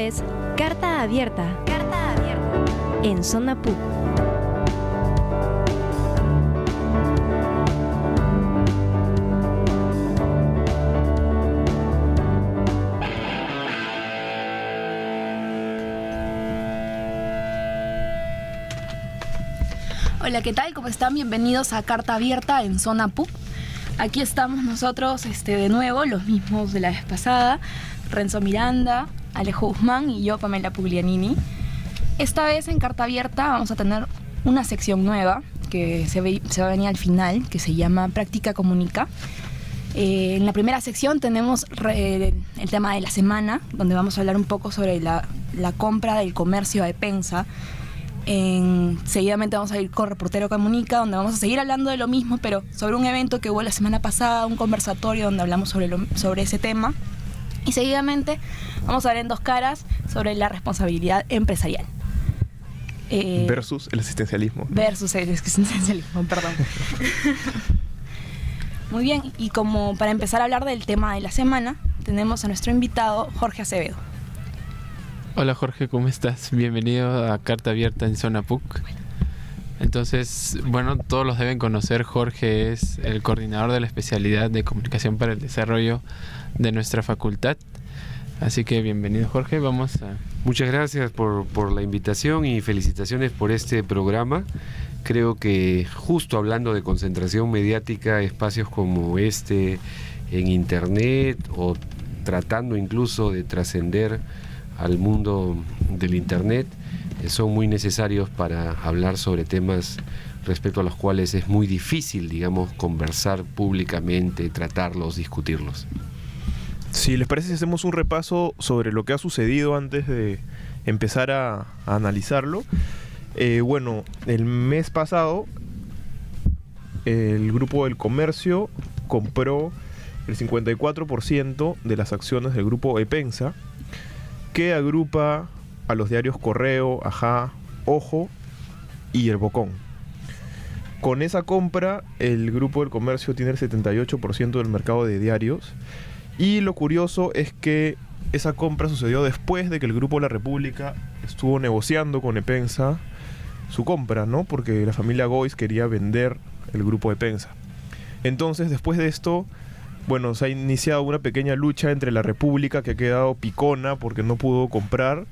es Carta Abierta. Carta Abierta. En Zona PUC. Hola, ¿qué tal? ¿Cómo están? Bienvenidos a Carta Abierta en Zona PUC. Aquí estamos nosotros de nuevo, los mismos de la vez pasada, Renzo Miranda, Alejo Guzmán y yo, Pamela Puglianini. Esta vez en Carta Abierta vamos a tener una sección nueva que se va a venir al final, que se llama Práctica Comunica. En la primera sección tenemos el tema de la semana, donde vamos a hablar un poco sobre la compra del comercio a Epensa. Seguidamente vamos a ir con Reportero Comunica, donde vamos a seguir hablando de lo mismo, pero sobre un evento que hubo la semana pasada, un conversatorio donde hablamos sobre ese tema. Y seguidamente vamos a ver en Dos Caras sobre la responsabilidad empresarial. Versus el asistencialismo. Versus el asistencialismo, perdón. Muy bien, y como para empezar a hablar del tema de la semana, tenemos a nuestro invitado Jorge Acevedo. Hola Jorge, ¿cómo estás? Bienvenido a Carta Abierta en Zona PUC. Entonces, bueno, todos los deben conocer. Jorge es el coordinador de la especialidad de Comunicación para el Desarrollo de nuestra facultad. Así que bienvenido Jorge, vamos a... Muchas gracias por la invitación y felicitaciones por este programa. Creo que justo hablando de concentración mediática, espacios como este en internet o tratando incluso de trascender al mundo del internet son muy necesarios para hablar sobre temas respecto a los cuales es muy difícil, digamos, conversar públicamente, tratarlos, discutirlos. Si les parece, hacemos un repaso sobre lo que ha sucedido antes de empezar a analizarlo. Bueno, el mes pasado el Grupo del Comercio compró el 54% de las acciones del Grupo Epensa, que agrupa a los diarios Correo, Ajá, Ojo y El Bocón. Con esa compra, el Grupo del Comercio tiene el 78% del mercado de diarios. Y lo curioso es que esa compra sucedió después de que el Grupo La República estuvo negociando con Epensa su compra, ¿no? Porque la familia Gois quería vender el Grupo Epensa. Entonces, después de esto, bueno, se ha iniciado una pequeña lucha entre la República, que ha quedado picona porque no pudo comprar,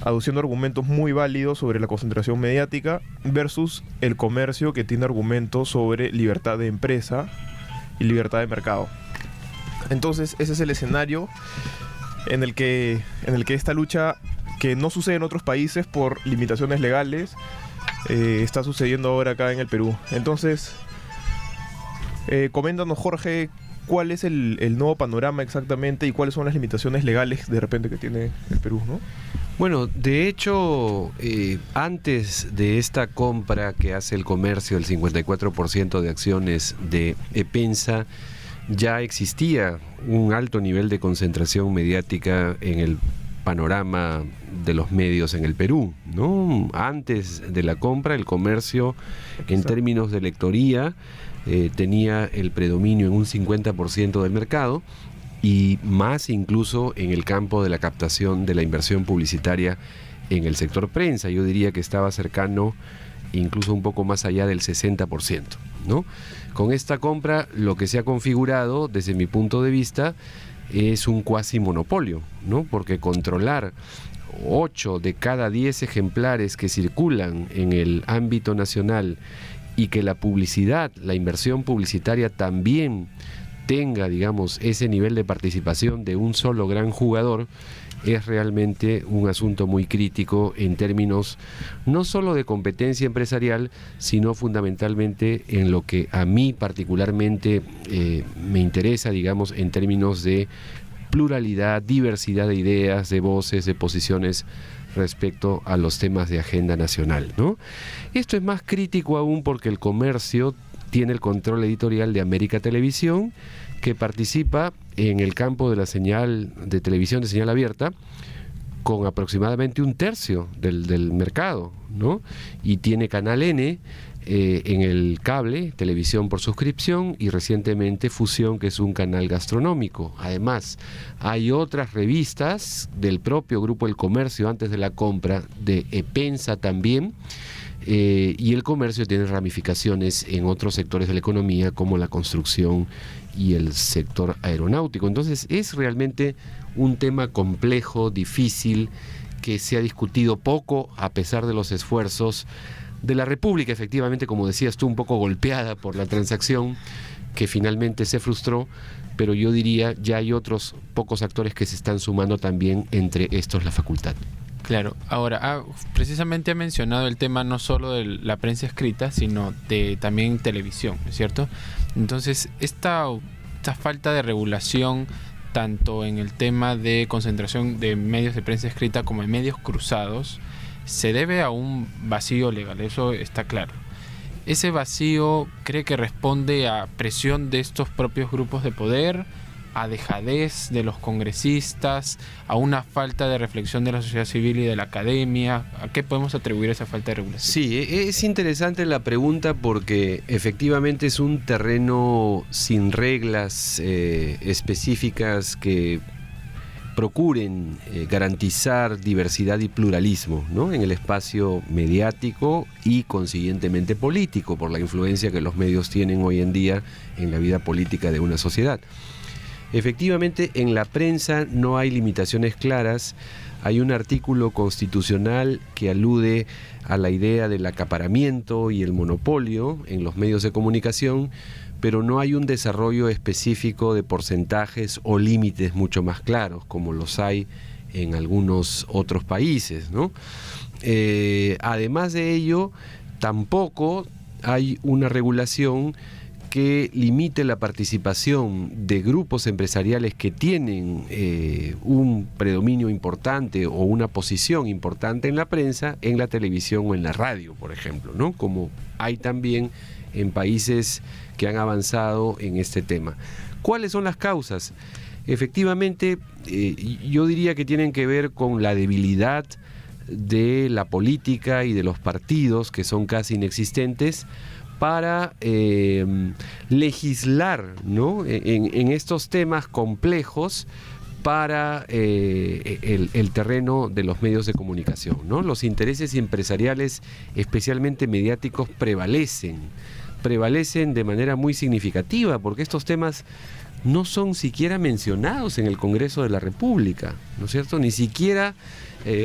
aduciendo argumentos muy válidos sobre la concentración mediática, versus el comercio, que tiene argumentos sobre libertad de empresa y libertad de mercado. Entonces, ese es el escenario en el que esta lucha, que no sucede en otros países por limitaciones legales, está sucediendo ahora acá en el Perú. Entonces, coméntanos, Jorge, ¿cuál es el nuevo panorama exactamente y cuáles son las limitaciones legales de repente que tiene el Perú, ¿no? Bueno, de hecho, antes de esta compra que hace el comercio, el 54% de acciones de Epensa, ya existía un alto nivel de concentración mediática en el panorama de los medios en el Perú, ¿no? Antes de la compra, el comercio, en términos de lectoría, tenía el predominio en un 50% del mercado y más incluso en el campo de la captación de la inversión publicitaria en el sector prensa. Yo diría que estaba cercano incluso un poco más allá del 60%, ¿no? Con esta compra lo que se ha configurado desde mi punto de vista es un cuasi monopolio, ¿no? Porque controlar 8 de cada 10 ejemplares que circulan en el ámbito nacional y que la publicidad, la inversión publicitaria también tenga, digamos, ese nivel de participación de un solo gran jugador, es realmente un asunto muy crítico en términos no solo de competencia empresarial, sino fundamentalmente en lo que a mí particularmente me interesa, digamos, en términos de pluralidad, diversidad de ideas, de voces, de posiciones respecto a los temas de agenda nacional, ¿no? Esto es más crítico aún porque el comercio tiene el control editorial de América Televisión, que participa en el campo de la señal de televisión de señal abierta con aproximadamente 1/3 del mercado, ¿no? Y tiene Canal N en el cable, televisión por suscripción, y recientemente Fusión, que es un canal gastronómico. Además, hay otras revistas del propio Grupo El Comercio antes de la compra, de Epensa también, y el comercio tiene ramificaciones en otros sectores de la economía como la construcción y el sector aeronáutico. Entonces es realmente un tema complejo, difícil, que se ha discutido poco a pesar de los esfuerzos de la República, efectivamente, como decías tú, un poco golpeada por la transacción que finalmente se frustró, pero yo diría ya hay otros pocos actores que se están sumando también, entre estos la facultad. Claro, ahora, precisamente ha mencionado el tema no solo de la prensa escrita, sino de también televisión, ¿no es cierto? Entonces, esta falta de regulación, tanto en el tema de concentración de medios de prensa escrita como en medios cruzados, se debe a un vacío legal, eso está claro. ¿Ese vacío cree que responde a presión de estos propios grupos de poder, a dejadez de los congresistas, a una falta de reflexión de la sociedad civil y de la academia? ¿A qué podemos atribuir esa falta de regulación? Sí, es interesante la pregunta porque efectivamente es un terreno sin reglas específicas que procuren garantizar diversidad y pluralismo, ¿no?, en el espacio mediático y consiguientemente político, por la influencia que los medios tienen hoy en día en la vida política de una sociedad. Efectivamente, en la prensa no hay limitaciones claras. Hay un artículo constitucional que alude a la idea del acaparamiento y el monopolio en los medios de comunicación, pero no hay un desarrollo específico de porcentajes o límites mucho más claros, como los hay en algunos otros países, ¿no? Además de ello, tampoco hay una regulación que limite la participación de grupos empresariales que tienen un predominio importante o una posición importante en la prensa, en la televisión o en la radio, por ejemplo, ¿no?, como hay también en países que han avanzado en este tema. ¿Cuáles son las causas? Efectivamente, yo diría que tienen que ver con la debilidad de la política y de los partidos, que son casi inexistentes, para legislar, ¿no?, en estos temas complejos para el terreno de los medios de comunicación, ¿no? Los intereses empresariales, especialmente mediáticos, prevalecen de manera muy significativa, porque estos temas no son siquiera mencionados en el Congreso de la República, ¿no es cierto? Ni siquiera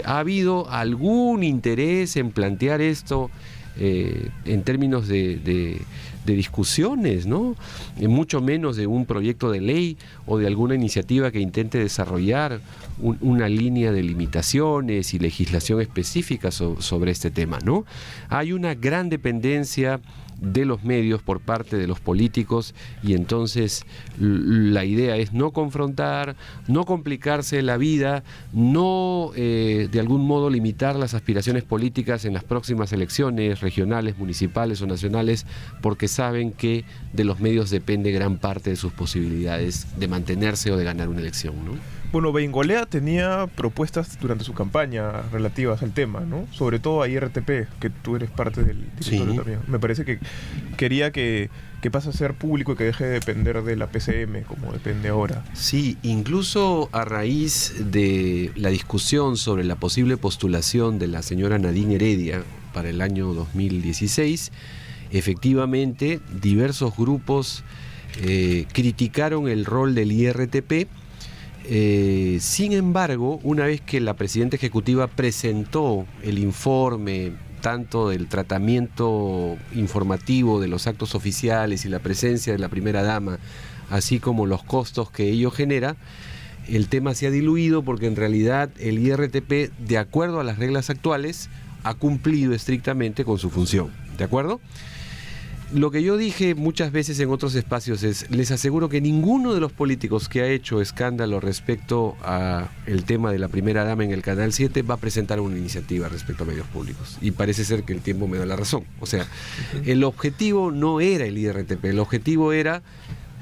ha habido algún interés en plantear esto en términos de discusiones, ¿no? Mucho menos de un proyecto de ley o de alguna iniciativa que intente desarrollar una línea de limitaciones y legislación específica sobre este tema, ¿no? Hay una gran dependencia de los medios por parte de los políticos, y entonces la idea es no confrontar, no complicarse la vida, no de algún modo limitar las aspiraciones políticas en las próximas elecciones regionales, municipales o nacionales, porque saben que de los medios depende gran parte de sus posibilidades de mantenerse o de ganar una elección, ¿no? Bueno, Bengolea tenía propuestas durante su campaña relativas al tema, ¿no? Sobre todo a IRTP, que tú eres parte del directorio también. Me parece que quería que pase a ser público y que deje de depender de la PCM, como depende ahora. Sí, incluso a raíz de la discusión sobre la posible postulación de la señora Nadine Heredia para el año 2016, efectivamente diversos grupos criticaron el rol del IRTP. Sin embargo, una vez que la presidenta ejecutiva presentó el informe tanto del tratamiento informativo de los actos oficiales y la presencia de la primera dama, así como los costos que ello genera, el tema se ha diluido, porque en realidad el IRTP, de acuerdo a las reglas actuales, ha cumplido estrictamente con su función, ¿de acuerdo? Lo que yo dije muchas veces en otros espacios es, les aseguro que ninguno de los políticos que ha hecho escándalo respecto a el tema de la primera dama en el Canal 7 va a presentar una iniciativa respecto a medios públicos. Y parece ser que el tiempo me da la razón. O sea, el objetivo no era el IRTP, el objetivo era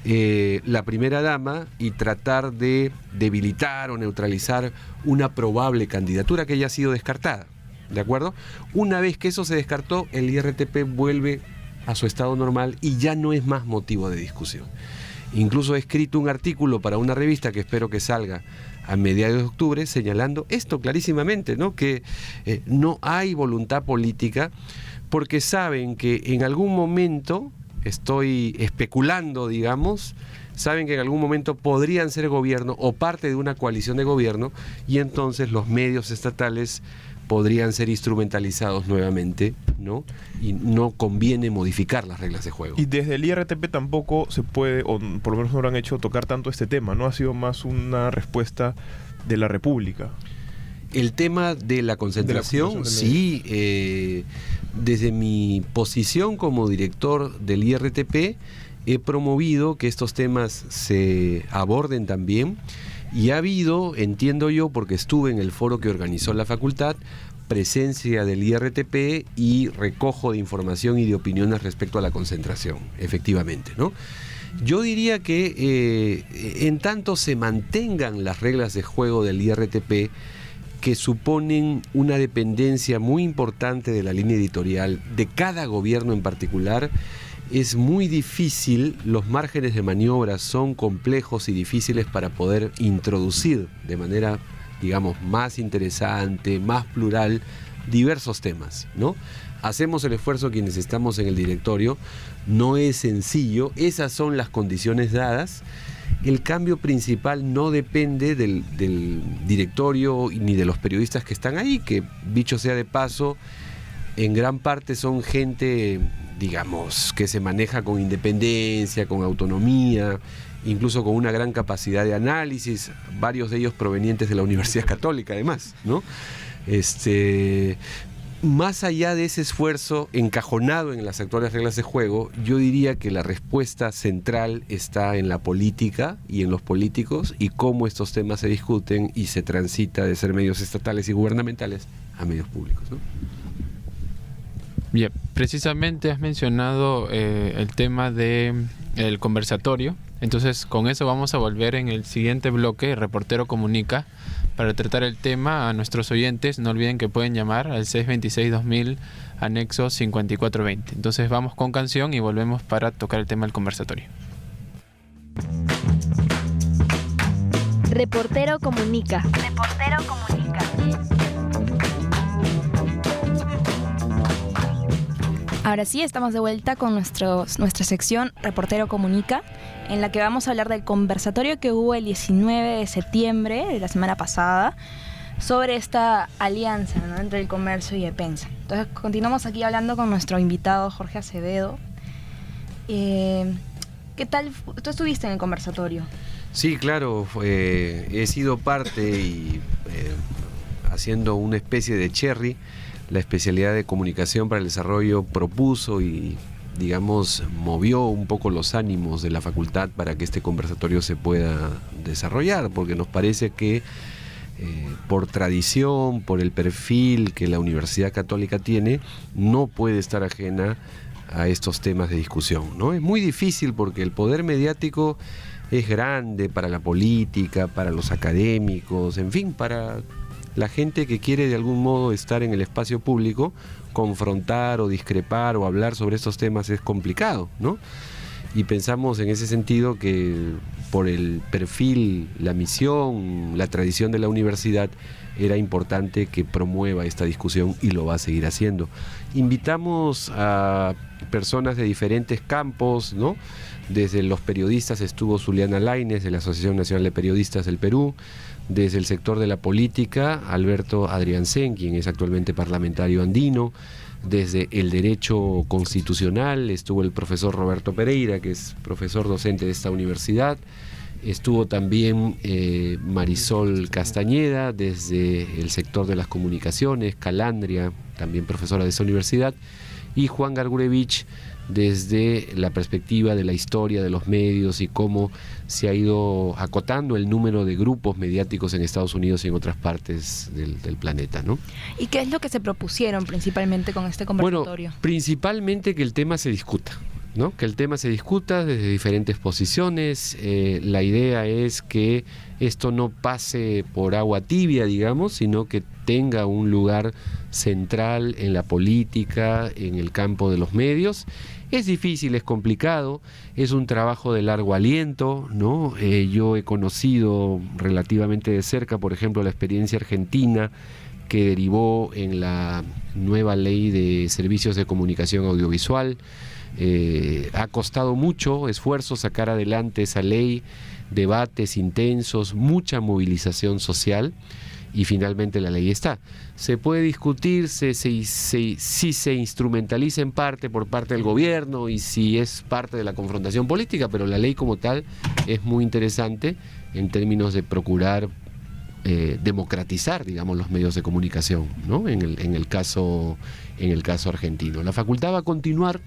la primera dama y tratar de debilitar o neutralizar una probable candidatura que haya sido descartada. ¿De acuerdo? Una vez que eso se descartó, el IRTP vuelve a su estado normal y ya no es más motivo de discusión. Incluso he escrito un artículo para una revista que espero que salga a mediados de octubre señalando esto clarísimamente, ¿no? Que no hay voluntad política porque saben que en algún momento, estoy especulando, digamos, saben que en algún momento podrían ser gobierno o parte de una coalición de gobierno y entonces los medios estatales podrían ser instrumentalizados nuevamente, ¿no? Y no conviene modificar las reglas de juego. Y desde el IRTP tampoco se puede, o por lo menos no lo han hecho, tocar tanto este tema, ¿no? Ha sido más una respuesta de la República. El tema de la concentración, sí, desde mi posición como director del IRTP he promovido que estos temas se aborden también. Y ha habido, entiendo yo, porque estuve en el foro que organizó la facultad, presencia del IRTP y recojo de información y de opiniones respecto a la concentración, efectivamente, ¿no? Yo diría que en tanto se mantengan las reglas de juego del IRTP, que suponen una dependencia muy importante de la línea editorial de cada gobierno en particular, es muy difícil, los márgenes de maniobra son complejos y difíciles para poder introducir de manera, digamos, más interesante, más plural, diversos temas, ¿no? Hacemos el esfuerzo quienes estamos en el directorio, no es sencillo, esas son las condiciones dadas. El cambio principal no depende del directorio ni de los periodistas que están ahí, que dicho sea de paso, en gran parte son gente, digamos, que se maneja con independencia, con autonomía, incluso con una gran capacidad de análisis, varios de ellos provenientes de la Universidad Católica además, ¿no? Más allá de ese esfuerzo encajonado en las actuales reglas de juego, yo diría que la respuesta central está en la política y en los políticos y cómo estos temas se discuten y se transita de ser medios estatales y gubernamentales a medios públicos, ¿no? Bien, precisamente has mencionado el tema del conversatorio. Entonces, con eso vamos a volver en el siguiente bloque, Reportero Comunica, para tratar el tema a nuestros oyentes. No olviden que pueden llamar al 626-2000, anexo 5420. Entonces, vamos con canción y volvemos para tocar el tema del conversatorio. Reportero Comunica. Reportero Comunica. Ahora sí, estamos de vuelta con nuestra sección Reportero Comunica, en la que vamos a hablar del conversatorio que hubo el 19 de septiembre, de la semana pasada, sobre esta alianza, ¿no?, entre el comercio y EPENSA. Entonces, continuamos aquí hablando con nuestro invitado Jorge Acevedo. ¿Qué tal? ¿Tú estuviste en el conversatorio? Sí, claro, he sido parte y haciendo una especie de cherry. La especialidad de comunicación para el desarrollo propuso y, digamos, movió un poco los ánimos de la facultad para que este conversatorio se pueda desarrollar, porque nos parece que por tradición, por el perfil que la Universidad Católica tiene, no puede estar ajena a estos temas de discusión, ¿no? Es muy difícil porque el poder mediático es grande para la política, para los académicos, en fin, para la gente que quiere de algún modo estar en el espacio público. Confrontar o discrepar o hablar sobre estos temas es complicado, ¿no? Y pensamos en ese sentido que por el perfil, la misión, la tradición de la universidad, era importante que promueva esta discusión y lo va a seguir haciendo. Invitamos a personas de diferentes campos, ¿no? Desde los periodistas estuvo Zuliana Lainez, de la Asociación Nacional de Periodistas del Perú. Desde el sector de la política, Alberto Adriancén, quien es actualmente parlamentario andino. Desde el derecho constitucional estuvo el profesor Roberto Pereira, que es profesor docente de esta universidad. Estuvo también Marisol Castañeda, desde el sector de las comunicaciones, Calandria, también profesora de esta universidad, y Juan Gargurevich, desde la perspectiva de la historia de los medios y cómo se ha ido acotando el número de grupos mediáticos en Estados Unidos y en otras partes del planeta, ¿no? ¿Y qué es lo que se propusieron principalmente con este conversatorio? Bueno, principalmente que el tema se discuta. ¿no? Que el tema se discuta desde diferentes posiciones. La idea es que esto no pase por agua tibia, digamos, sino que tenga un lugar central en la política, en el campo de los medios. Es difícil, es complicado, es un trabajo de largo aliento, ¿no? Yo he conocido relativamente de cerca, por ejemplo, la experiencia argentina que derivó en la nueva ley de servicios de comunicación audiovisual. Ha costado mucho esfuerzo sacar adelante esa ley, debates intensos, mucha movilización social, y finalmente la ley está. Se puede discutir si se instrumentaliza en parte por parte del gobierno y si es parte de la confrontación política, pero la ley como tal es muy interesante en términos de procurar democratizar, digamos, los medios de comunicación, ¿no? En el caso argentino. La facultad va a continuar.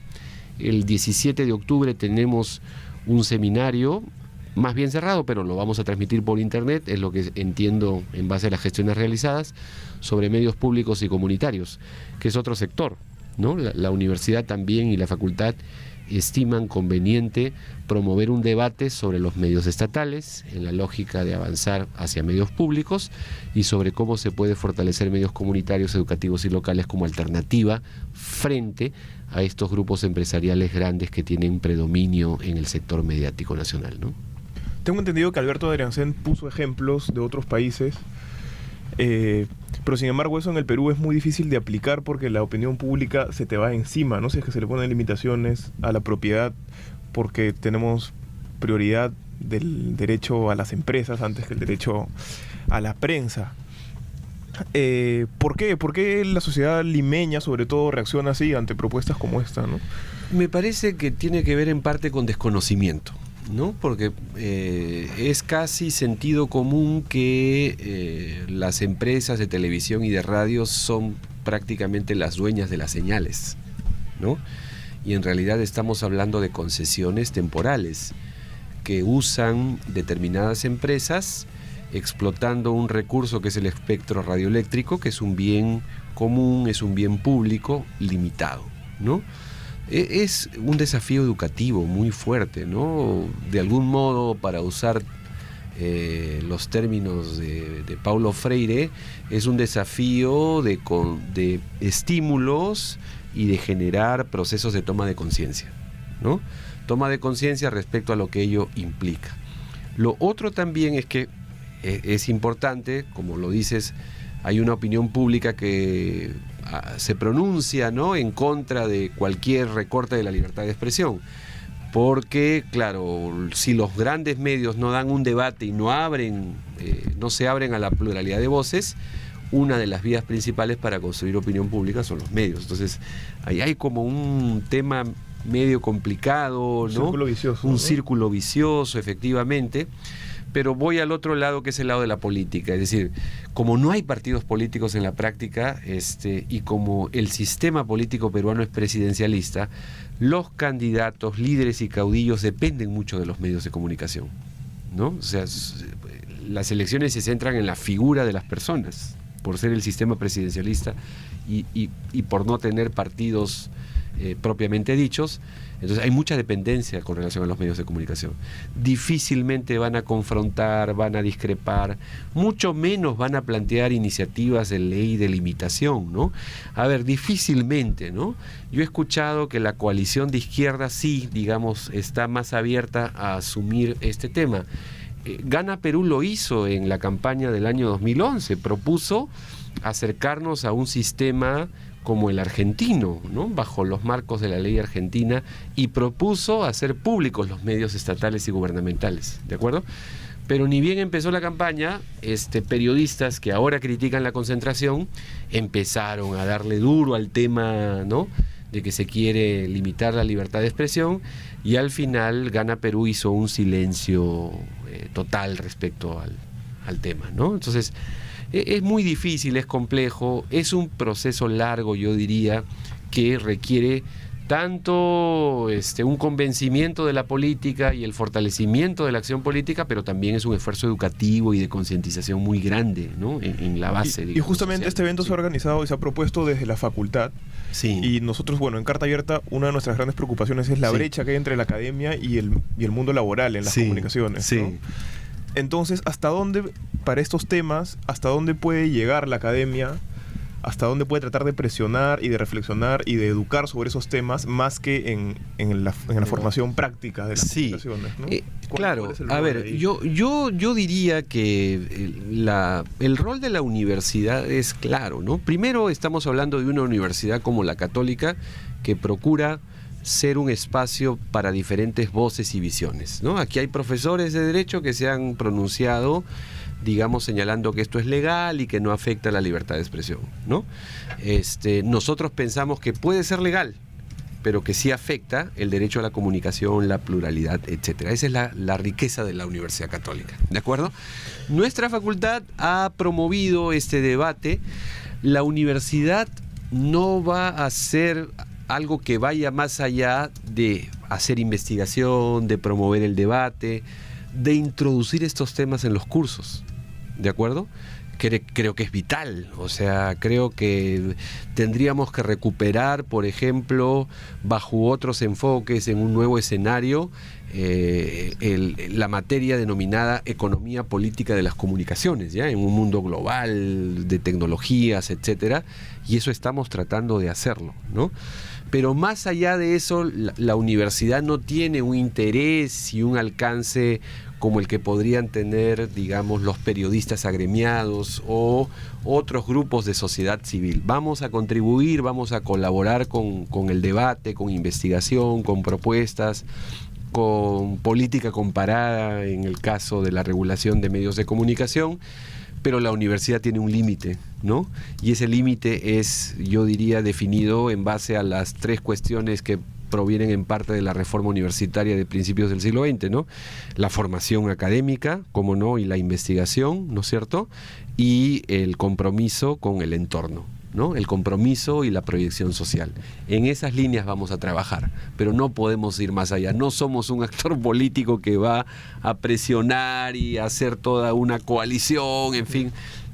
El 17 de octubre tenemos un seminario más bien cerrado, pero lo vamos a transmitir por internet, es lo que entiendo en base a las gestiones realizadas, sobre medios públicos y comunitarios, que es otro sector, ¿no? La universidad también y la facultad estiman conveniente promover un debate sobre los medios estatales, en la lógica de avanzar hacia medios públicos, y sobre cómo se puede fortalecer medios comunitarios, educativos y locales como alternativa frente a estos grupos empresariales grandes que tienen predominio en el sector mediático nacional, ¿no? Tengo entendido que Alberto Adriancén puso ejemplos de otros países, pero sin embargo eso en el Perú es muy difícil de aplicar porque la opinión pública se te va encima, ¿no? Si es que se le ponen limitaciones a la propiedad porque tenemos prioridad del derecho a las empresas antes que el derecho a la prensa. ¿Por qué? ¿Por qué la sociedad limeña sobre todo reacciona así ante propuestas como esta, ¿no? Me parece que tiene que ver en parte con desconocimiento, ¿no? Porque es casi sentido común que las empresas de televisión y de radio son prácticamente las dueñas de las señales, ¿no? Y en realidad estamos hablando de concesiones temporales que usan determinadas empresas explotando un recurso que es el espectro radioeléctrico, que es un bien común, es un bien público limitado, ¿no? Es un desafío educativo muy fuerte, ¿no? De algún modo, para usar los términos de Paulo Freire, es un desafío de estímulos y de generar procesos de toma de conciencia, ¿no? Toma de conciencia respecto a lo que ello implica. Lo otro también es que es importante, como lo dices, hay una opinión pública que se pronuncia, ¿no?, en contra de cualquier recorte de la libertad de expresión. Porque, claro, si los grandes medios no dan un debate y no se abren a la pluralidad de voces, una de las vías principales para construir opinión pública son los medios. Entonces, ahí hay como un tema medio complicado, ¿no? Círculo vicioso, un ¿no? círculo vicioso, efectivamente. Pero voy al otro lado, que es el lado de la política. Es decir, como no hay partidos políticos en la práctica, y como el sistema político peruano es presidencialista, los candidatos, líderes y caudillos dependen mucho de los medios de comunicación, ¿no? O sea, las elecciones se centran en la figura de las personas, por ser el sistema presidencialista y por no tener partidos propiamente dichos. Entonces hay mucha dependencia con relación a los medios de comunicación. Difícilmente van a confrontar, van a discrepar, mucho menos van a plantear iniciativas de ley de limitación, ¿no? A ver, difícilmente, ¿no? Yo he escuchado que la coalición de izquierda sí, digamos, está más abierta a asumir este tema. Gana Perú lo hizo en la campaña del año 2011, propuso acercarnos a un sistema como el argentino, ¿no?, bajo los marcos de la ley argentina, y propuso hacer públicos los medios estatales y gubernamentales, ¿de acuerdo? Pero ni bien empezó la campaña, periodistas que ahora critican la concentración empezaron a darle duro al tema, ¿no?, de que se quiere limitar la libertad de expresión, y al final Gana Perú hizo un silencio total respecto al tema, ¿no? Entonces, es muy difícil, es complejo, es un proceso largo, yo diría, que requiere tanto un convencimiento de la política y el fortalecimiento de la acción política, pero también es un esfuerzo educativo y de concientización muy grande, ¿no? en la base. Y justamente este evento se ha organizado y se ha propuesto desde la facultad. Sí. Y nosotros, bueno, en Carta Abierta, una de nuestras grandes preocupaciones es la brecha que hay entre la academia y el mundo laboral en las comunicaciones, Sí. ¿no? Entonces, ¿hasta dónde, para estos temas, hasta dónde puede llegar la academia? ¿Hasta dónde puede tratar de presionar y de reflexionar y de educar sobre esos temas más que en la formación práctica de las comunicaciones, ¿no? Claro, ¿Cuál es el a rol ver, ahí? yo diría que el rol de la universidad es claro, ¿no? Primero estamos hablando de una universidad como la Católica que procura ser un espacio para diferentes voces y visiones, ¿no? Aquí hay profesores de derecho que se han pronunciado, digamos, señalando que esto es legal y que no afecta la libertad de expresión, ¿no? Nosotros pensamos que puede ser legal, pero que sí afecta el derecho a la comunicación, la pluralidad, etcétera. Esa es la riqueza de la Universidad Católica, ¿de acuerdo? Nuestra facultad ha promovido este debate. La universidad no va a ser algo que vaya más allá de hacer investigación, de promover el debate, de introducir estos temas en los cursos, ¿de acuerdo? Creo que es vital, o sea, creo que tendríamos que recuperar, por ejemplo, bajo otros enfoques, en un nuevo escenario, la materia denominada economía política de las comunicaciones, ¿ya? En un mundo global de tecnologías, etcétera, y eso estamos tratando de hacerlo, ¿no? Pero más allá de eso, la universidad no tiene un interés y un alcance como el que podrían tener, digamos, los periodistas agremiados o otros grupos de sociedad civil. Vamos a contribuir, vamos a colaborar con el debate, con investigación, con propuestas, con política comparada en el caso de la regulación de medios de comunicación, pero la universidad tiene un límite, ¿no? Y ese límite es, yo diría, definido en base a las 3 cuestiones que provienen en parte de la reforma universitaria de principios del siglo XX, ¿no? La formación académica, cómo no, y la investigación, ¿no es cierto? Y el compromiso con el entorno, ¿no? El compromiso y la proyección social. En esas líneas vamos a trabajar, pero no podemos ir más allá. No somos un actor político que va a presionar y hacer toda una coalición, en fin.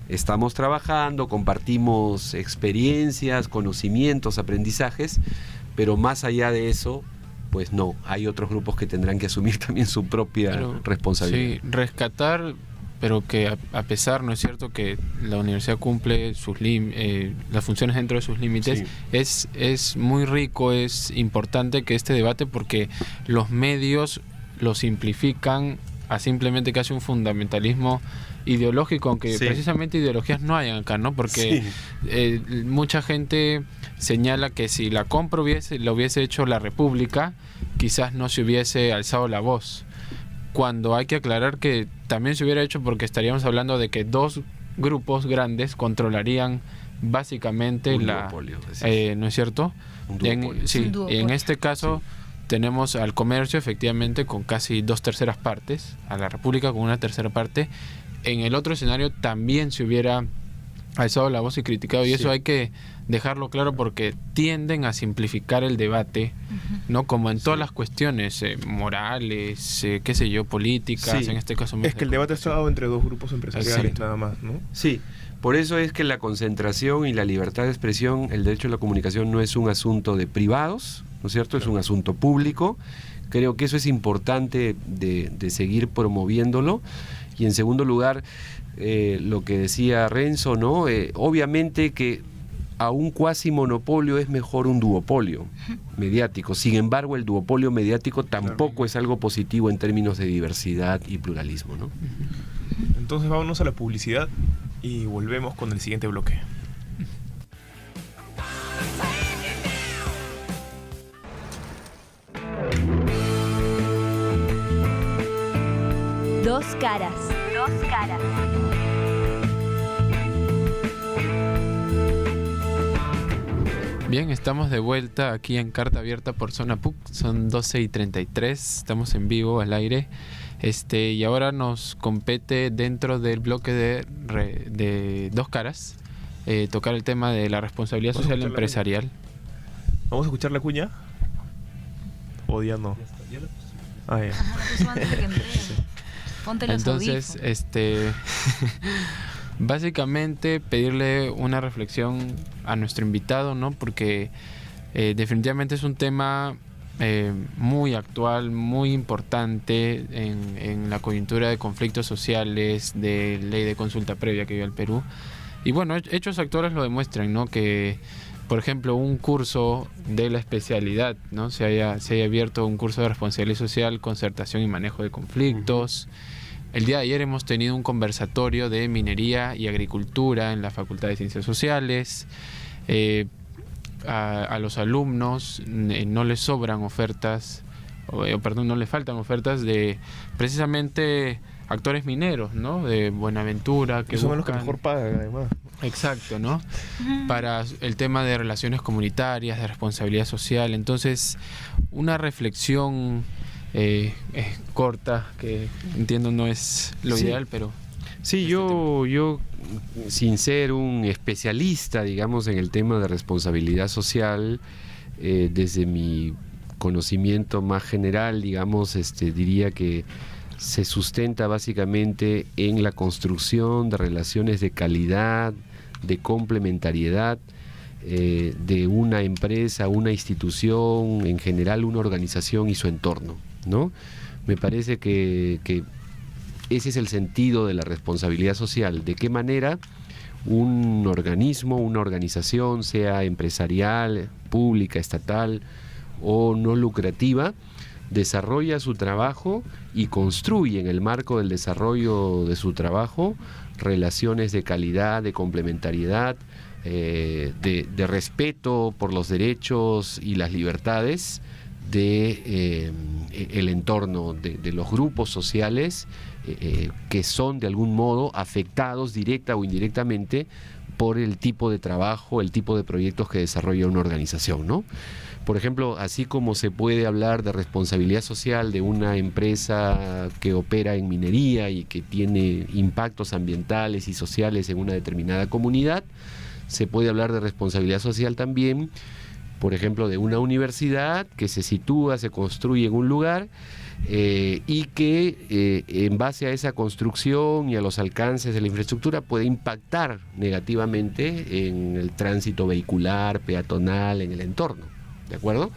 Estamos trabajando, compartimos experiencias, conocimientos, aprendizajes, pero más allá de eso, pues no, hay otros grupos que tendrán que asumir también su propia responsabilidad. Sí, rescatar, pero que a pesar, ¿no es cierto?, que la universidad cumple las funciones dentro de sus límites, sí. Es muy rico, es importante que este debate, porque los medios lo simplifican a simplemente casi un fundamentalismo ideológico, aunque precisamente ideologías no hayan acá, ¿no? Porque mucha gente señala que si la compra lo hubiese hecho la República, quizás no se hubiese alzado la voz, cuando hay que aclarar que también se hubiera hecho, porque estaríamos hablando de que 2 grupos grandes controlarían básicamente un duopolio, ¿no es cierto? Un duopolio. En este caso tenemos al comercio efectivamente con casi 2/3 partes, a la República con 1/3 parte. En el otro escenario también se hubiera alzado la voz y criticado, y eso hay que dejarlo claro, porque tienden a simplificar el debate, ¿no? Como en todas las cuestiones morales, qué sé yo, políticas, en este caso. Es que el debate está dado entre 2 grupos empresariales, nada más, ¿no? Sí, por eso es que la concentración y la libertad de expresión, el derecho a la comunicación, no es un asunto de privados, ¿no es cierto? Es un asunto público. Creo que eso es importante de seguir promoviéndolo. Y en segundo lugar, lo que decía Renzo, ¿no? Obviamente que a un cuasi monopolio es mejor un duopolio mediático. Sin embargo, el duopolio mediático tampoco es algo positivo en términos de diversidad y pluralismo, ¿no? Entonces vámonos a la publicidad y volvemos con el siguiente bloque. Dos caras. Dos caras. Bien, estamos de vuelta aquí en Carta Abierta por Zona PUC. Son 12:33, estamos en vivo al aire. Y ahora nos compete, dentro del bloque de Dos Caras, tocar el tema de la responsabilidad social empresarial. Vamos a escuchar la cuña. ¿O ya no? Ah, ya. Ajá, la puso antes de que entré. Ponte los Entonces, audífonos. básicamente pedirle una reflexión a nuestro invitado, ¿no? Porque definitivamente es un tema muy actual, muy importante en la coyuntura de conflictos sociales, de ley de consulta previa que vive el Perú. Y bueno, hechos actuales lo demuestran, ¿no? Que, por ejemplo, un curso de la especialidad, ¿no? Se haya abierto un curso de responsabilidad social, concertación y manejo de conflictos. El día de ayer hemos tenido un conversatorio de minería y agricultura en la Facultad de Ciencias Sociales. A los alumnos no les sobran ofertas, no les faltan ofertas de precisamente actores mineros, ¿no? De Buenaventura, que son los que buscan... mejor pagan, además. Exacto, ¿no? Para el tema de relaciones comunitarias, de responsabilidad social. Entonces, una reflexión corta, que entiendo no es lo ideal, pero... Sí, yo sin ser un especialista, digamos, en el tema de responsabilidad social, desde mi conocimiento más general, digamos, diría que se sustenta básicamente en la construcción de relaciones de calidad, de complementariedad, de una empresa, una institución, en general una organización y su entorno, ¿no? Me parece que ese es el sentido de la responsabilidad social. ¿De qué manera un organismo, una organización, sea empresarial, pública, estatal o no lucrativa, desarrolla su trabajo y construye en el marco del desarrollo de su trabajo relaciones de calidad, de complementariedad, de respeto por los derechos y las libertades de el entorno, de los grupos sociales que son de algún modo afectados directa o indirectamente por el tipo de trabajo, el tipo de proyectos que desarrolla una organización, ¿no? Por ejemplo, así como se puede hablar de responsabilidad social de una empresa que opera en minería y que tiene impactos ambientales y sociales en una determinada comunidad, se puede hablar de responsabilidad social también, por ejemplo, de una universidad que se sitúa, se construye en un lugar y que en base a esa construcción y a los alcances de la infraestructura puede impactar negativamente en el tránsito vehicular, peatonal, en el entorno, ¿de acuerdo?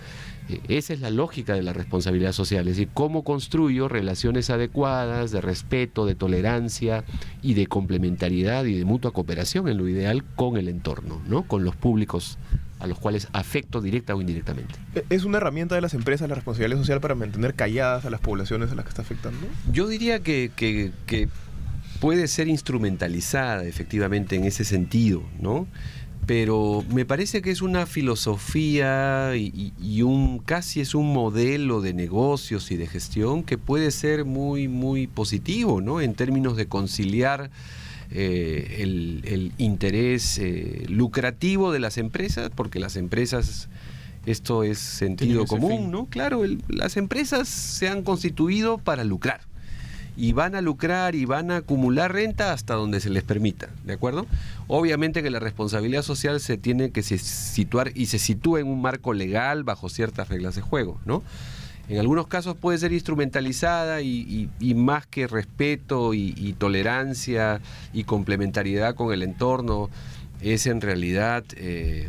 Esa es la lógica de la responsabilidad social, es decir, cómo construyo relaciones adecuadas de respeto, de tolerancia y de complementariedad y de mutua cooperación en lo ideal con el entorno, ¿no? Con los públicos a los cuales afecto directa o indirectamente. ¿Es una herramienta de las empresas la responsabilidad social para mantener calladas a las poblaciones a las que está afectando? Yo diría que puede ser instrumentalizada efectivamente en ese sentido, ¿no? Pero me parece que es una filosofía y casi es un modelo de negocios y de gestión que puede ser muy, muy positivo, ¿no? En términos de conciliar el interés lucrativo de las empresas, porque las empresas, esto es sentido común, ¿no? Claro, las empresas se han constituido para lucrar. Y van a lucrar y van a acumular renta hasta donde se les permita, ¿de acuerdo? Obviamente que la responsabilidad social se tiene que situar y se sitúa en un marco legal bajo ciertas reglas de juego, ¿no? En algunos casos puede ser instrumentalizada y más que respeto y tolerancia y complementariedad con el entorno, es en realidad,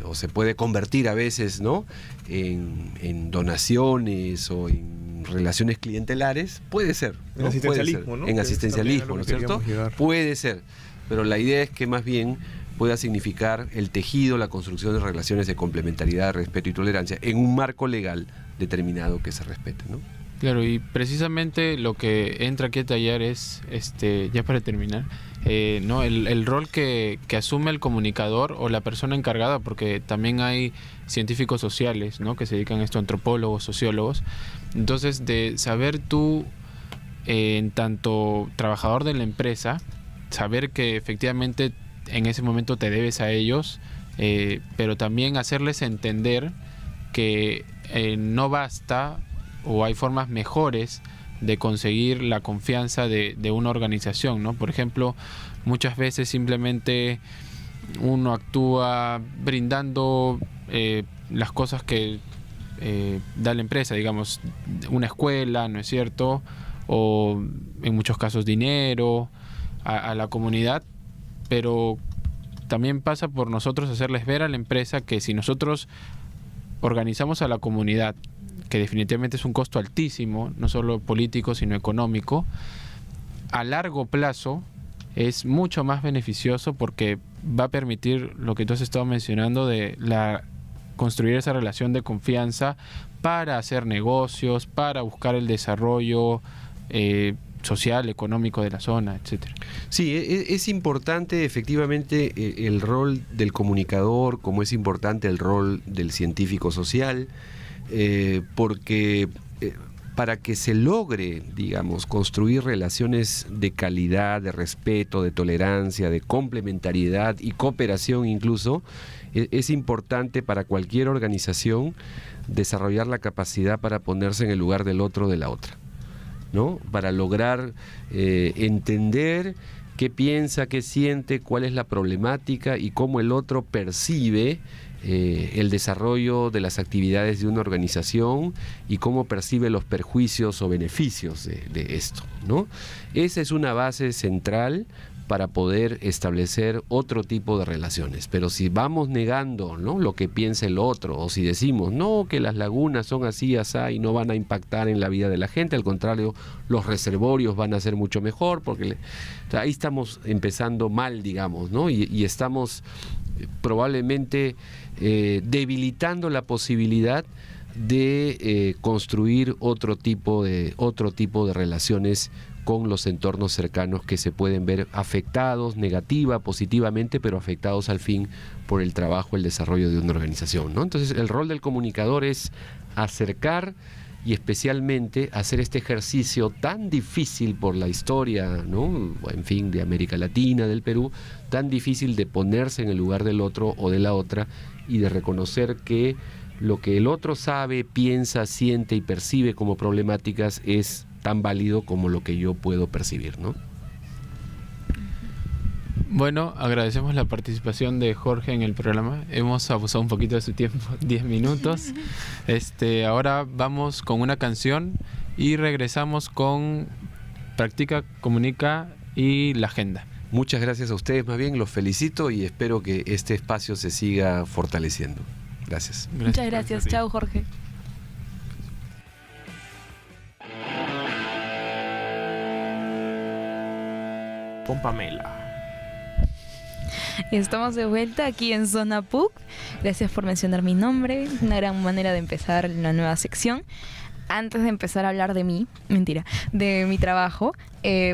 o se puede convertir a veces, ¿no?, en donaciones o en relaciones clientelares, puede ser, ¿no? En asistencialismo, ¿no? En asistencialismo, ¿no es cierto? Puede ser, pero la idea es que más bien pueda significar el tejido, la construcción de relaciones de complementariedad, respeto y tolerancia en un marco legal determinado que se respete, ¿no? Claro, y precisamente lo que entra aquí a tallar es, ya para terminar, ¿no? el rol que asume el comunicador o la persona encargada, porque también hay científicos sociales, ¿no?, que se dedican a esto, antropólogos, sociólogos. Entonces, de saber tú, en tanto trabajador de la empresa, saber que efectivamente en ese momento te debes a ellos, pero también hacerles entender que no basta, o hay formas mejores de conseguir la confianza de una organización, ¿no? Por ejemplo, muchas veces simplemente uno actúa brindando las cosas que da la empresa, digamos, una escuela, ¿no es cierto? O en muchos casos dinero a la comunidad, pero también pasa por nosotros hacerles ver a la empresa que si nosotros organizamos a la comunidad, que definitivamente es un costo altísimo, no solo político sino económico, a largo plazo es mucho más beneficioso porque va a permitir lo que tú has estado mencionando de construir esa relación de confianza para hacer negocios, para buscar el desarrollo social, económico de la zona, etcétera. Sí, es importante efectivamente el rol del comunicador, como es importante el rol del científico social, porque para que se logre, digamos, construir relaciones de calidad, de respeto, de tolerancia, de complementariedad y cooperación incluso, es importante para cualquier organización desarrollar la capacidad para ponerse en el lugar del otro o de la otra, ¿no? Para lograr entender qué piensa, qué siente, cuál es la problemática y cómo el otro percibe el desarrollo de las actividades de una organización y cómo percibe los perjuicios o beneficios de esto, ¿no? Esa es una base central para poder establecer otro tipo de relaciones. Pero si vamos negando, ¿no?, lo que piensa el otro, o si decimos, no, que las lagunas son así, asá, y no van a impactar en la vida de la gente, al contrario, los reservorios van a ser mucho mejor, porque o sea, ahí estamos empezando mal, digamos, ¿no? Y estamos probablemente debilitando la posibilidad de construir otro tipo de relaciones con los entornos cercanos que se pueden ver afectados negativa, positivamente, pero afectados al fin por el trabajo, el desarrollo de una organización, ¿no? Entonces el rol del comunicador es acercar y especialmente hacer este ejercicio tan difícil por la historia, ¿no?, en fin, de América Latina, del Perú, tan difícil de ponerse en el lugar del otro o de la otra y de reconocer que lo que el otro sabe, piensa, siente y percibe como problemáticas es tan válido como lo que yo puedo percibir, ¿no? Bueno, agradecemos la participación de Jorge en el programa. Hemos abusado un poquito de su tiempo, 10 minutos. Ahora vamos con una canción y regresamos con Practica, Comunica y la agenda. Muchas gracias a ustedes, más bien los felicito y espero que este espacio se siga fortaleciendo. Gracias. Muchas gracias. Chao, Jorge. Con Pamela. Estamos de vuelta aquí en Zona PUC. Gracias por mencionar mi nombre. Una gran manera de empezar la nueva sección. Antes de empezar a hablar de mí, de mi trabajo,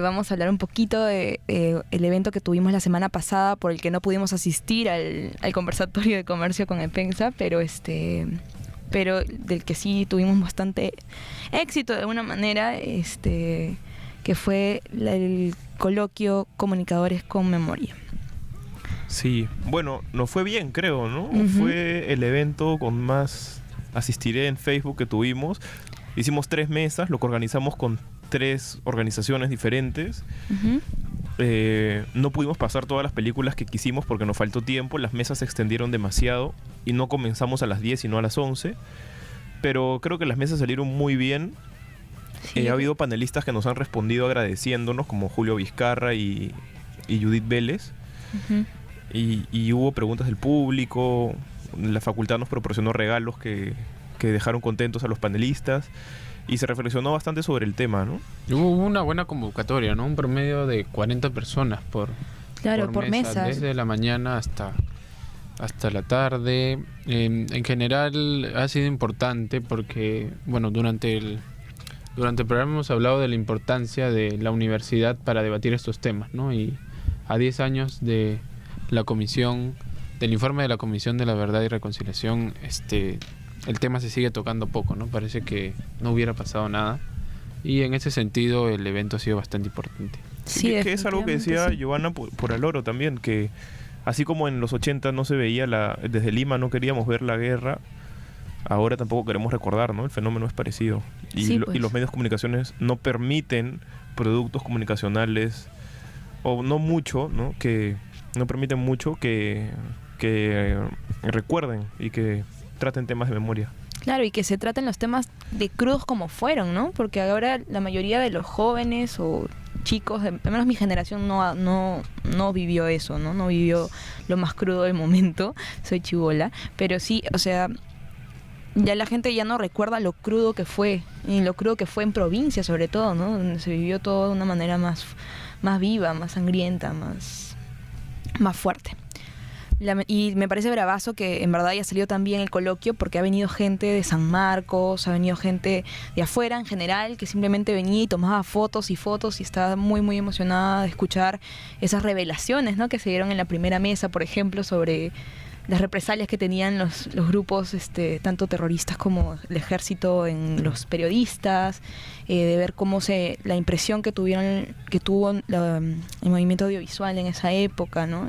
vamos a hablar un poquito de el evento que tuvimos la semana pasada por el que no pudimos asistir al conversatorio de comercio con EPENSA, pero del que sí tuvimos bastante éxito de alguna manera, que fue el coloquio Comunicadores con Memoria. Sí, bueno, nos fue bien, creo, ¿no? Uh-huh. Fue el evento con más asistiré en Facebook que tuvimos. Hicimos 3 mesas, lo que organizamos con 3 organizaciones diferentes. Uh-huh. No pudimos pasar todas las películas que quisimos porque nos faltó tiempo. Las mesas se extendieron demasiado y no comenzamos a las 10 sino a las 11. Pero creo que las mesas salieron muy bien. Sí. Ha habido panelistas que nos han respondido agradeciéndonos, como Julio Vizcarra y Judith Vélez. Uh-huh. Y hubo preguntas del público. La facultad nos proporcionó regalos que dejaron contentos a los panelistas. Y se reflexionó bastante sobre el tema, ¿no? Hubo una buena convocatoria, ¿no? Un promedio de 40 personas por mesa, desde la mañana hasta la tarde. En general ha sido importante porque, bueno, durante el programa hemos hablado de la importancia de la universidad para debatir estos temas, ¿no? Y a 10 años de la comisión, del informe de la Comisión de la Verdad y Reconciliación, el tema se sigue tocando poco, ¿no? Parece que no hubiera pasado nada. Y en ese sentido el evento ha sido bastante importante. Sí, que es algo que decía sí. Giovanna por Aloro también, que así como en los 80 no se veía desde Lima no queríamos ver la guerra, ahora tampoco queremos recordar, ¿no? El fenómeno es parecido. Y, sí, y los medios de comunicaciones no permiten productos comunicacionales, o no mucho, ¿no? Que no permiten mucho que recuerden y que traten temas de memoria. Claro, y que se traten los temas de crudos como fueron, ¿no? Porque ahora la mayoría de los jóvenes o chicos, al menos mi generación no vivió eso, ¿no? No vivió lo más crudo del momento, soy chibola, pero sí, o sea, ya la gente ya no recuerda lo crudo que fue, y lo crudo que fue en provincia sobre todo, ¿no? Donde se vivió todo de una manera más viva, más sangrienta, más fuerte. Y me parece bravazo que en verdad haya salido tan bien el coloquio, porque ha venido gente de San Marcos, ha venido gente de afuera en general, que simplemente venía y tomaba fotos y estaba muy, muy emocionada de escuchar esas revelaciones, ¿no? Que se dieron en la primera mesa, por ejemplo, sobre las represalias que tenían los grupos tanto terroristas como el ejército en los periodistas, de ver cómo la impresión que tuvo el movimiento audiovisual en esa época, ¿no?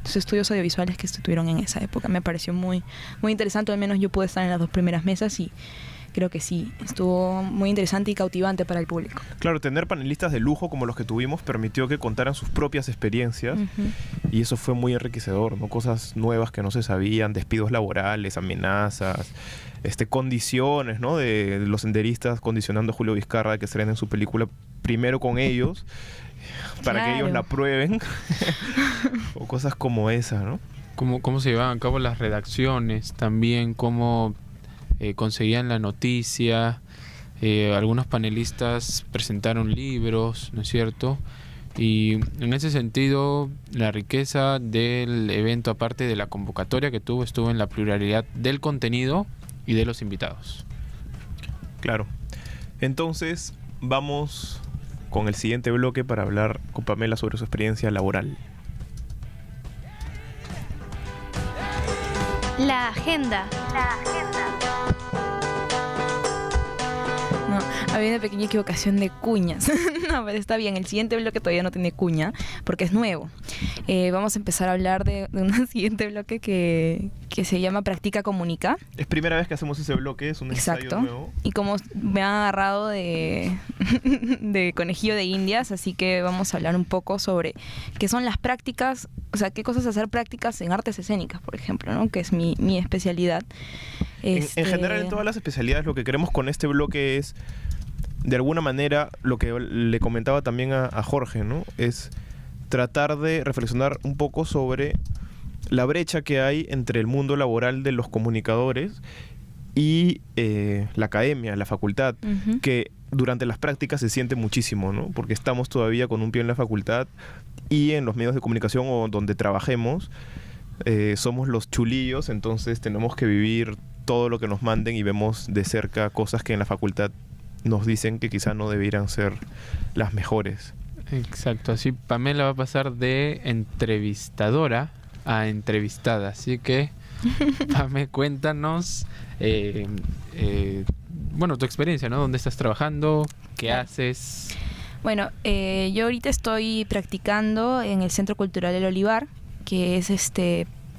Los estudios audiovisuales que estuvieron en esa época me pareció muy, muy interesante. Al menos yo pude estar en las 2 primeras mesas y creo que sí, estuvo muy interesante y cautivante para el público. Claro, tener panelistas de lujo como los que tuvimos permitió que contaran sus propias experiencias, y eso fue muy enriquecedor, ¿no? Cosas nuevas que no se sabían, despidos laborales, amenazas, condiciones, ¿no? De los senderistas condicionando a Julio Vizcarra de que estrenen su película primero con ellos, para que ellos la prueben, o cosas como esas, ¿no? Cómo se llevaban a cabo las redacciones, también cómo conseguían la noticia. Algunos panelistas presentaron libros, ¿no es cierto? Y en ese sentido, la riqueza del evento, aparte de la convocatoria que estuvo en la pluralidad del contenido y de los invitados. Claro. Entonces, vamos con el siguiente bloque para hablar con Pamela sobre su experiencia laboral. La agenda. No, había una pequeña equivocación de cuñas. No, pero está bien. El siguiente bloque todavía no tiene cuña porque es nuevo. Vamos a empezar a hablar de un siguiente bloque que se llama Practica Comunica. Es primera vez que hacemos ese bloque, es un ensayo nuevo. Y como me han agarrado de conejillo de indias, así que vamos a hablar un poco sobre qué son las prácticas, o sea, qué cosas hacer prácticas en artes escénicas, por ejemplo, ¿no? Que es mi especialidad. En general, en todas las especialidades, lo que queremos con este bloque es, de alguna manera, lo que le comentaba también a Jorge, ¿no? Es tratar de reflexionar un poco sobre la brecha que hay entre el mundo laboral de los comunicadores y la academia, la facultad, que durante las prácticas se siente muchísimo, ¿no? Porque estamos todavía con un pie en la facultad, y en los medios de comunicación o donde trabajemos somos los chulillos, entonces tenemos que vivir todo lo que nos manden y vemos de cerca cosas que en la facultad nos dicen que quizá no debieran ser las mejores. Exacto, así Pamela va a pasar de entrevistadora a entrevistada, así que Pame, cuéntanos tu experiencia, ¿no? ¿Dónde estás trabajando? ¿Qué haces? Bueno, yo ahorita estoy practicando en el Centro Cultural El Olivar, que es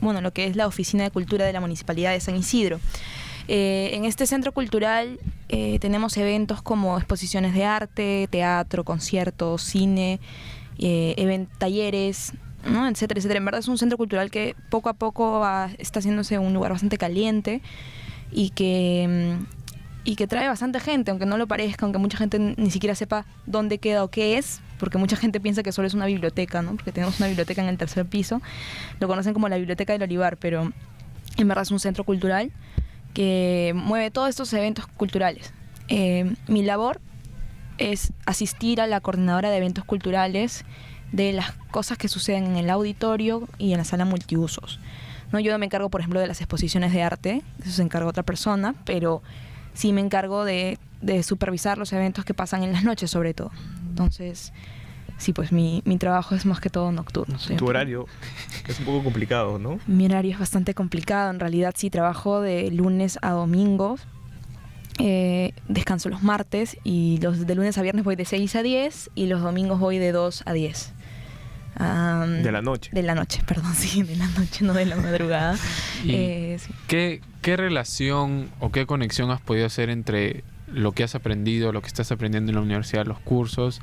lo que es la Oficina de Cultura de la Municipalidad de San Isidro. En este centro cultural tenemos eventos como exposiciones de arte, teatro, conciertos, cine, talleres, ¿no? etcétera, etcétera. En verdad es un centro cultural que poco a poco está haciéndose un lugar bastante caliente y que trae bastante gente, aunque no lo parezca, aunque mucha gente ni siquiera sepa dónde queda o qué es, porque mucha gente piensa que solo es una biblioteca, ¿no? Porque tenemos una biblioteca en el 3er piso, lo conocen como la Biblioteca del Olivar, pero en verdad es un centro cultural que mueve todos estos eventos culturales. Mi labor es asistir a la coordinadora de eventos culturales de las cosas que suceden en el auditorio y en la sala multiusos, ¿no? Yo no me encargo, por ejemplo, de las exposiciones de arte, eso se encarga otra persona, pero sí me encargo de supervisar los eventos que pasan en las noches, sobre todo. Entonces, sí, pues mi trabajo es más que todo nocturno. Tu horario es un poco complicado, ¿no? Mi horario es bastante complicado. En realidad, sí, trabajo de lunes a domingos. Descanso los martes, y de lunes a viernes voy de 6 a 10 y los domingos voy de 2 a 10. De la noche. De la noche, perdón, sí, de la noche, no de la madrugada. Sí. ¿Qué relación o qué conexión has podido hacer entre lo que has aprendido, lo que estás aprendiendo en la universidad, los cursos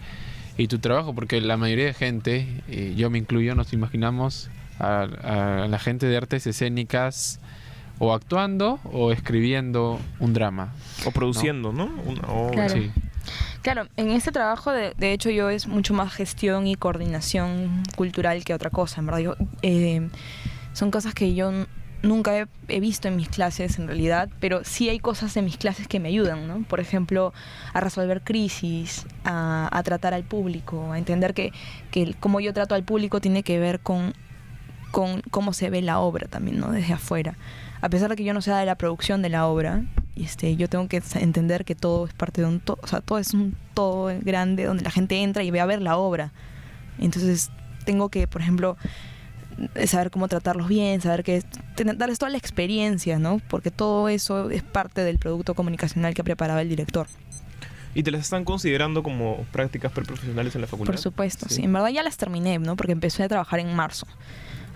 y tu trabajo? Porque la mayoría de gente, yo me incluyo, nos imaginamos a la gente de artes escénicas o actuando o escribiendo un drama. O produciendo, ¿no? Una obra. Claro. Sí. Claro, en este trabajo de hecho yo es mucho más gestión y coordinación cultural que otra cosa, en verdad. Son cosas que yo nunca he visto en mis clases en realidad, pero sí hay cosas en mis clases que me ayudan, ¿no? Por ejemplo, a resolver crisis, a tratar al público, a entender que cómo yo trato al público tiene que ver con cómo se ve la obra también, ¿no? Desde afuera. A pesar de que yo no sea de la producción de la obra, yo tengo que entender que todo es parte de un todo, o sea, todo es un todo grande donde la gente entra y ve a ver la obra. Entonces, tengo que, por ejemplo, saber cómo tratarlos bien, saber darles toda la experiencia, ¿no? Porque todo eso es parte del producto comunicacional que preparaba el director. ¿Y te las están considerando como prácticas preprofesionales en la facultad? Por supuesto, sí. En verdad ya las terminé, ¿no? Porque empecé a trabajar en marzo.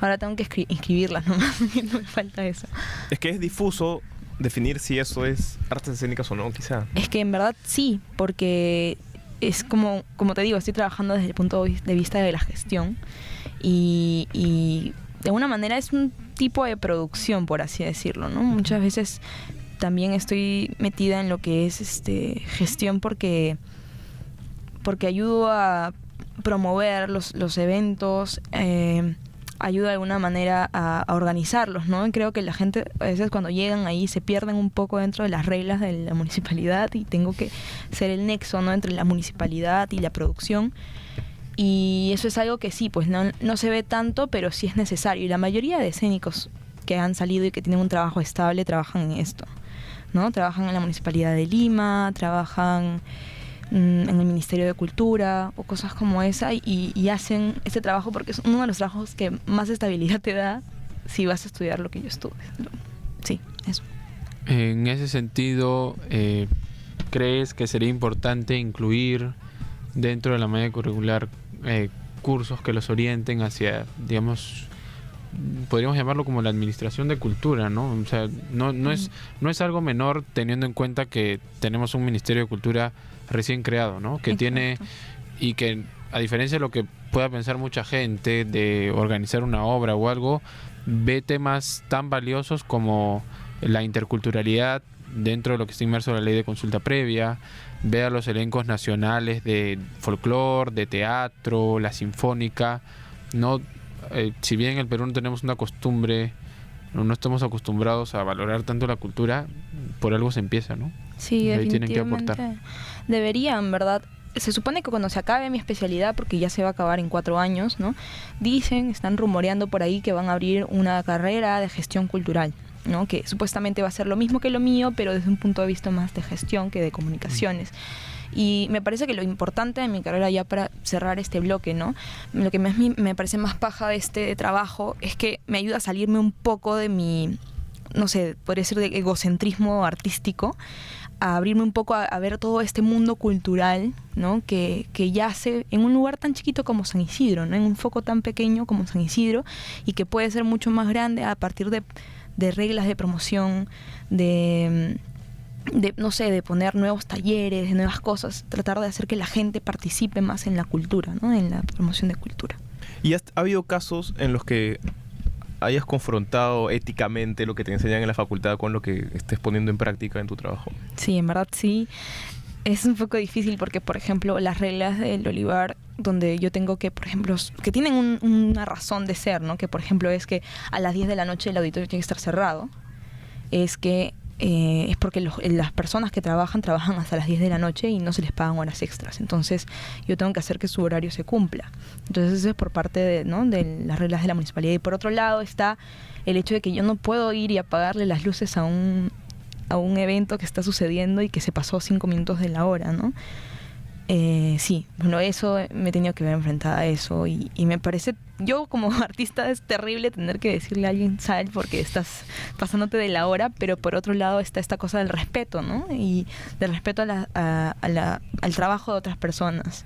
Ahora tengo que inscribirlas nomás, no me falta eso. Es que es difuso definir si eso es artes escénicas o no, quizá. Es que en verdad sí, porque es como te digo, estoy trabajando desde el punto de vista de la gestión y de alguna manera es un tipo de producción, por así decirlo, ¿no? Muchas veces también estoy metida en lo que es gestión porque ayudo a promover los eventos, ayuda de alguna manera a organizarlos, ¿no? Y creo que la gente a veces cuando llegan ahí se pierden un poco dentro de las reglas de la municipalidad y tengo que ser el nexo, ¿no? Entre la municipalidad y la producción. Y eso es algo que sí, pues no se ve tanto, pero sí es necesario. Y la mayoría de escénicos que han salido y que tienen un trabajo estable trabajan en esto, ¿no? Trabajan en la Municipalidad de Lima, trabajan en el Ministerio de Cultura o cosas como esa y hacen este trabajo porque es uno de los trabajos que más estabilidad te da si vas a estudiar lo que yo estudio. Sí, eso. En ese sentido, ¿crees que sería importante incluir dentro de la malla curricular cursos que los orienten hacia, digamos, podríamos llamarlo como la administración de cultura, ¿no? O sea, no es algo menor teniendo en cuenta que tenemos un Ministerio de Cultura recién creado, ¿no? Que tiene, y que a diferencia de lo que pueda pensar mucha gente de organizar una obra o algo, ve temas tan valiosos como la interculturalidad dentro de lo que está inmerso en la ley de consulta previa, ve a los elencos nacionales de folclore, de teatro, la sinfónica, no, si bien en el Perú no tenemos una costumbre, no estamos acostumbrados a valorar tanto la cultura, por algo se empieza, ¿no? Sí, ahí tienen que definitivamente aportar. Deberían, ¿verdad? Se supone que cuando se acabe mi especialidad, porque ya se va a acabar en 4 años, ¿no? Están rumoreando por ahí que van a abrir una carrera de gestión cultural, ¿no? Que supuestamente va a ser lo mismo que lo mío, pero desde un punto de vista más de gestión que de comunicaciones. Y me parece que lo importante de mi carrera, ya para cerrar este bloque, ¿no? Lo que me parece más paja de este trabajo es que me ayuda a salirme un poco de mi, no sé, podría decir de egocentrismo artístico, a abrirme un poco a ver todo este mundo cultural, ¿no? Que yace en un lugar tan chiquito como San Isidro, ¿no? En un foco tan pequeño como San Isidro y que puede ser mucho más grande a partir de reglas de promoción, no sé, de poner nuevos talleres, de nuevas cosas, tratar de hacer que la gente participe más en la cultura, ¿no? En la promoción de cultura. ¿Y ha habido casos en los que hayas confrontado éticamente lo que te enseñan en la facultad con lo que estés poniendo en práctica en tu trabajo? Sí, en verdad sí. Es un poco difícil porque, por ejemplo, las reglas del Olivar, donde yo tengo que, por ejemplo, que tienen una razón de ser, ¿no? Que, por ejemplo, es que a las 10 de la noche el auditorio tiene que estar cerrado. Es porque las personas que trabajan hasta las 10 de la noche y no se les pagan horas extras. Entonces, yo tengo que hacer que su horario se cumpla. Entonces, eso es por parte de las reglas de la municipalidad. Y por otro lado está el hecho de que yo no puedo ir y apagarle las luces a un evento que está sucediendo y que se pasó 5 minutos de la hora, ¿no? Sí, bueno, eso me he tenido que ver enfrentada a eso y me parece, yo como artista es terrible tener que decirle a alguien sal porque estás pasándote de la hora, pero por otro lado está esta cosa del respeto, ¿no? Y del respeto al trabajo de otras personas,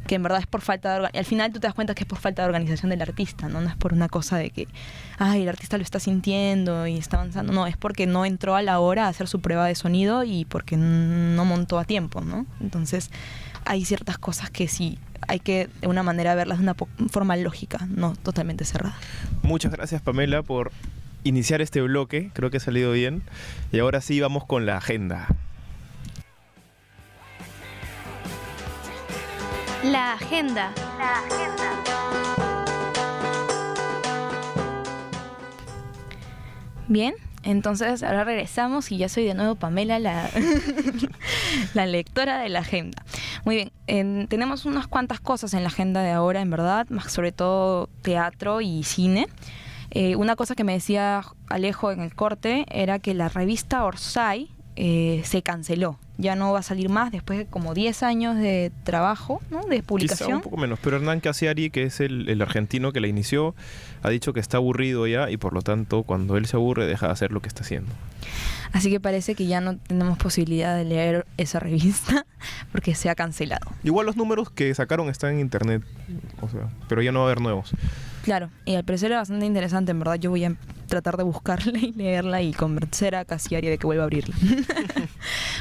que en verdad es por falta de al final tú te das cuenta que es por falta de organización del artista, ¿no? No es por una cosa de que el artista lo está sintiendo y está avanzando, no, es porque no entró a la hora a hacer su prueba de sonido y porque no montó a tiempo, ¿no? Entonces hay ciertas cosas que sí hay que de una manera verlas de una forma lógica, no totalmente cerrada. Muchas gracias, Pamela, por iniciar este bloque. Creo que ha salido bien. Y ahora sí vamos con la agenda. La agenda. Bien, entonces ahora regresamos y ya soy de nuevo Pamela, la lectora de la agenda. Muy bien, tenemos unas cuantas cosas en la agenda de ahora, en verdad, más sobre todo teatro y cine. Una cosa que me decía Alejo en el corte era que la revista Orsay se canceló. Ya no va a salir más después de como 10 años de trabajo, ¿no? De publicación. Quizá un poco menos, pero Hernán Casiari, que es el argentino que la inició, ha dicho que está aburrido ya y por lo tanto cuando él se aburre deja de hacer lo que está haciendo. Así que parece que ya no tenemos posibilidad de leer esa revista porque se ha cancelado. Igual los números que sacaron están en internet, o sea, pero ya no va a haber nuevos. Claro, y al parecer era bastante interesante, en verdad. Yo voy a tratar de buscarla y leerla y convencer a Casiari de que vuelva a abrirla.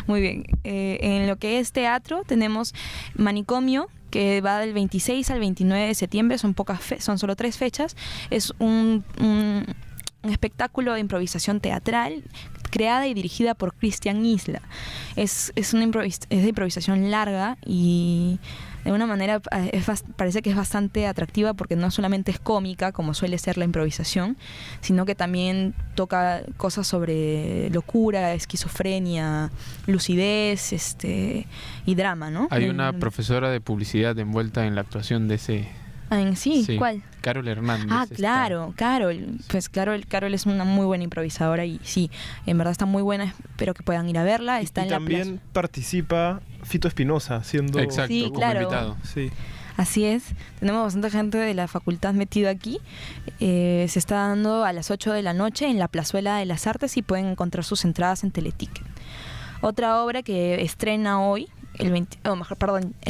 Muy bien. En lo que es teatro tenemos Manicomio, que va del 26 al 29 de septiembre. Son solo 3 fechas. Es un espectáculo de improvisación teatral creada y dirigida por Cristian Isla. Es de improvisación larga y de una manera parece que es bastante atractiva porque no solamente es cómica, como suele ser la improvisación, sino que también toca cosas sobre locura, esquizofrenia, lucidez y drama, ¿no? Hay una profesora de publicidad envuelta en la actuación de ese... Sí, ¿cuál? Carol Hernández. Claro, Carol. Pues Carol es una muy buena improvisadora y sí, en verdad está muy buena. Espero que puedan ir a verla. Está y en también la plaza. Participa Fito Espinosa siendo... Exacto, Sí, como claro. invitado. Sí. Así es, tenemos bastante gente de la facultad metida aquí. Se está dando a las 8 de la noche en la Plazuela de las Artes y pueden encontrar sus entradas en Teleticket. Otra obra que estrena hoy,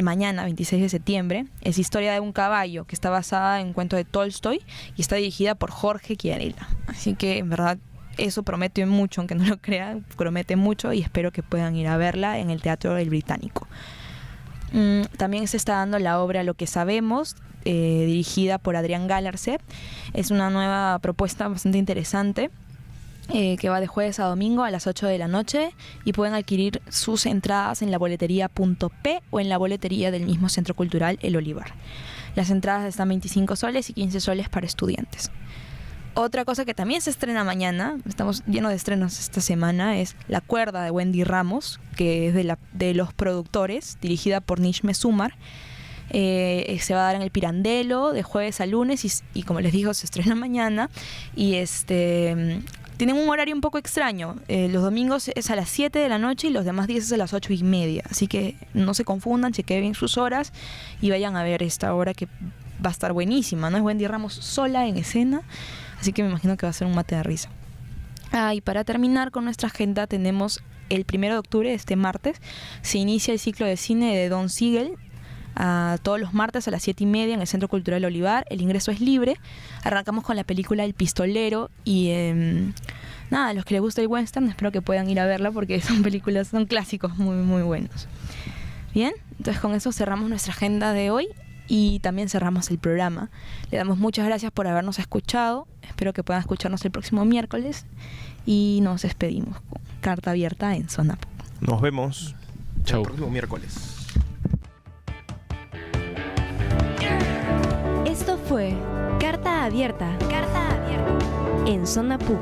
mañana, 26 de septiembre, es Historia de un caballo, que está basada en un cuento de Tolstoy y está dirigida por Jorge Chiarella. Así que, en verdad, eso promete mucho, aunque no lo crean, promete mucho y espero que puedan ir a verla en el Teatro del Británico. También se está dando la obra Lo que sabemos, dirigida por Adrián Galarce. Es una nueva propuesta bastante interesante. Que va de jueves a domingo a las 8 de la noche y pueden adquirir sus entradas en la boletería.p o en la boletería del mismo Centro Cultural El Olivar. Las entradas están 25 soles y 15 soles para estudiantes. Otra cosa que también se estrena mañana, estamos llenos de estrenos esta semana, es La cuerda de Wendy Ramos, que es de los productores, dirigida por Nishme Sumar. Se va a dar en el Pirandello de jueves a lunes y como les digo, se estrena mañana y tienen un horario un poco extraño. Los domingos es a las 7 de la noche y los demás días es a las 8:30. Así que no se confundan, chequen bien sus horas y vayan a ver esta obra que va a estar buenísima, ¿no? Es Wendy Ramos sola en escena, así que me imagino que va a ser un mate de risa. Y para terminar con nuestra agenda tenemos el 1 de octubre, este martes, se inicia el ciclo de cine de Don Siegel. Todos los martes a las 7:30 en el Centro Cultural Olivar. El ingreso es libre. Arrancamos con la película El Pistolero y a los que les gusta el western espero que puedan ir a verla porque son clásicos muy muy buenos. Bien, entonces con eso cerramos nuestra agenda de hoy y también cerramos el programa. Le damos muchas gracias por habernos escuchado. Espero que puedan escucharnos el próximo miércoles y nos despedimos con Carta Abierta en Zona Pop. Nos vemos Chau. el próximo miércoles. Esto fue Carta Abierta. En Zona PUC.